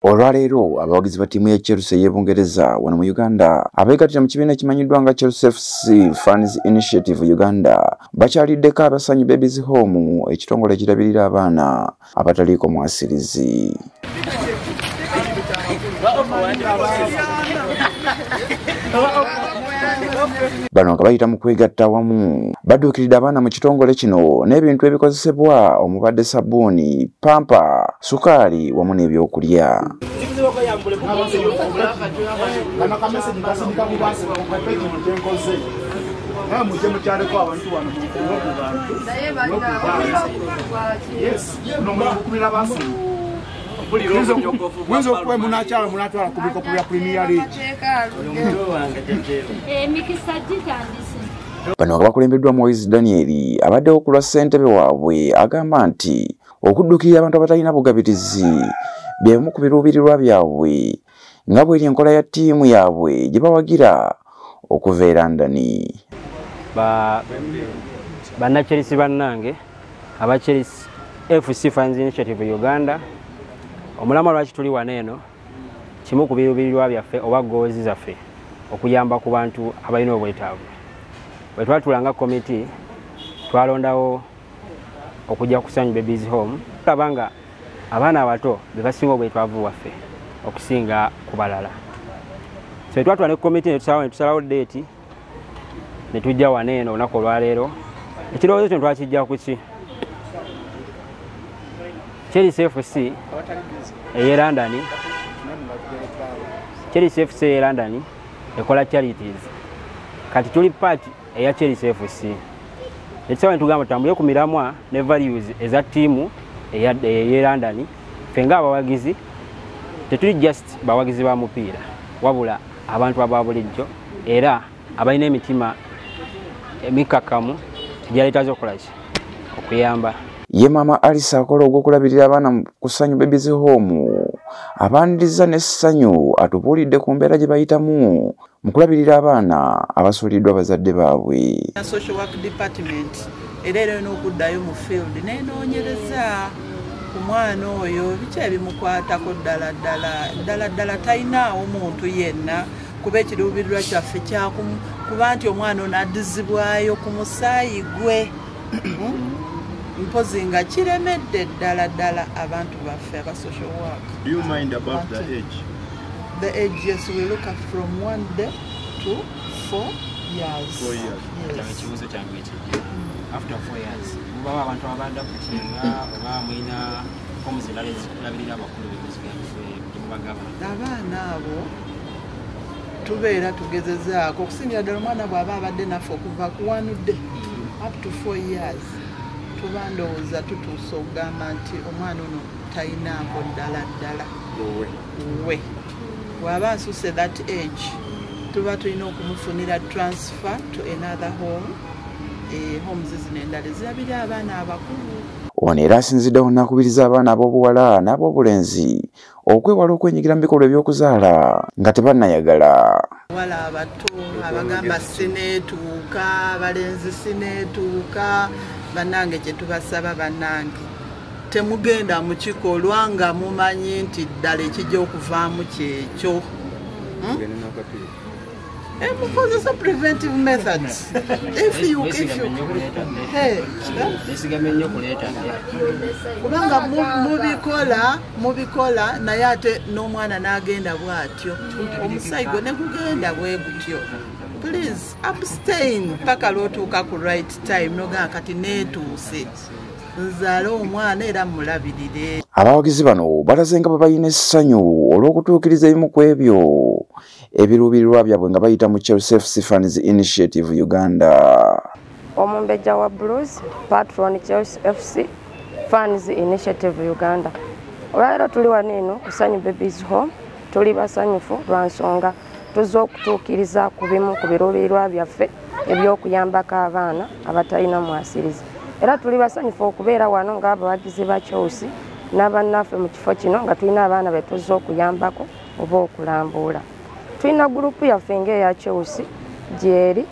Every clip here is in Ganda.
Olwaleero abawagizi ba ttiimu ya Chelsea y'Ebungereza wano mu Uganda abeegattira mu kibiina ekimanyiddwa nga Chelsea FC Fans Initiative Uganda bakyaliddeko abasanyu Babies Home, ekitongole ekirabirira abaana abataliiko mwasirizi. Bano nga bayita mu kwegatta awamu badduukiridde abaana mu kitongole kino n'ebintu ebikozesebwa omubadde sabbuuni, pampa, sukaali wamu n'ebyokulya. Bano bakulembeddwa Moise Daniel abaddewo ku lwa ssentebe waabwe agamba nti okuddukirira abantu abatalina bugabirizi byemu ku biruubirirwa byabwe nga bw'eri enkola ya ttiimu yaabwe gye bawagira okuva e London. Bannachelsea bannange aba Chelsea FC Fans Initiative Uganda, omulama lwaki tuli wano eno kimu ku biruubirirwa byaffe oba goozi zaffe okuyamba ku bantu abalina obwetaavu. Bwe twatulanga komiti twalondawo okujja ku Sanyu Babies Home abanga abaana abato be basinga obwetaavu waffe okusinga ku balala. So twatula ne komiti ne tusalawo date ne tujja wano eno olunaku olwaleero. Ekirowoozo kino twakijja ku ki? Chelsea FC eye London, Chelsea FC eye London ekola charities. Kati tuli party eya Chelsea FC. Ekisaba ntugamba tutambule ku miramwa ne values eza ttiimu eye London. Fenga abawagizi tetuli just bawagizi ba mupiira, wabula abantu ababulijjo era abalina emitima emikakamu gyaleetazo okolaki okuyamba. Ye Mama Alisa akola ogw'okulabirira abaana ku Sanyu Babies Home abaaniriza n'essanyu atubuulidde ku mbeera gye bayitamu mu kulabirira abaana abasuuliddwa bazadde baabwe. Social work department era erina okuddayo mu field nenoonyereza ku mwana oyo biki ebimukwatako ddala talinaawo muntu yenna kuba ekiruubirirwa kyaffe kuba nti omwana ono addizibwayo ku musaayi gwe mpozi nga kiremedde ddala abantu baffe aba social work. Do you mind about the age? The age, yes, we look at from 1 day to 4 years. 4 years. Yes. After 4 years baba abantu abadda kukinga oba mwina omuzirabirira abakulu b'ebizigaffe abaana abo tubeera tugezezaako okusingira ddala omwana bw'aba abadde naffe okuva ku 1 day up to 4 years tuba ndowooza tutuusa okugamba nti omwana ono talinaako ddala we bw'aba asusse that age tuba tulina okumufunira transfer to another home. Homes zino endala zirabirira abaana abakulu. Ono era asinziddewo n'akubiriza abaana ab'obuwala n'ab'obulenzi okwewala okwenyigira mu bikolwa eby'okuzaala nga tebannayagala. Wala abato abagamba sineetuuka, abalenzi sineetuuka, bannange kye tubasaba bannange temugenda mu kikolwa nga mumanyi nti ddala ekijja okuvaamu kyekyo. Because it's preventive methods. Kubanga mubikola naye ate n'omwana n'agenda bw'atyo omusaigo ne gugenda bwe gutyo. Please abstain paka lw'otuuka ku right time n'ogamba kati neetuuse nzaale omwana era mulabirire. Abawagizi bano balaze nga babayina essanyu olw'okutuukiriza ebimu ku ebyo ebiruubirirwa byabwe nga bayita mu Chelsea FC Fans Initiative Uganda. Omumbejja wa Blues patron Chelsea FC Fans Initiative Uganda. Olwaleero tuli wano eno ku Sanyu Babies Home tuli basanyufu lwa nsonga tuzze okutuukiriza ku bimu ku biruubirirwa byaffe eby'okuyambako abaana abatalina mwasirizi. Era tuli basanyufu okubeera wano ng'abawagizi ba Chelsea n'abannaffe mu kifo kino nga tulina abaana be tuzze okuyambako oba okulambuula. Tulina gurupu yaffe ng'eya Chelsea gyeri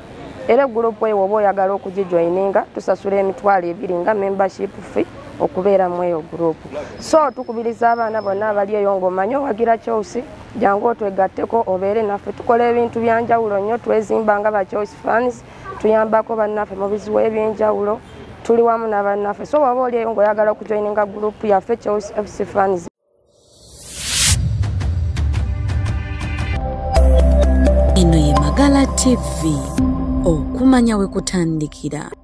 era gurupu eyo oba oyagala okugijoyininga tusasula emitwalo 2 nga membership fee okubeera mu eyo group. So tukubiriza abaana bonna abali eyo ng'omanyi owagira Choice jangu otwegatteko obeere naffe tukola ebintu byanjawulo nnyo twezimba nga ba Choice Fans tuyambako bannaffe mu bizibu ebyenjawulo tuli wamu n'abannaffe. So waba oli eyo ng'oyagala okujoininga group yaffe Choice FC Fans. Eno ye Magala TV okumanya we kutandikira.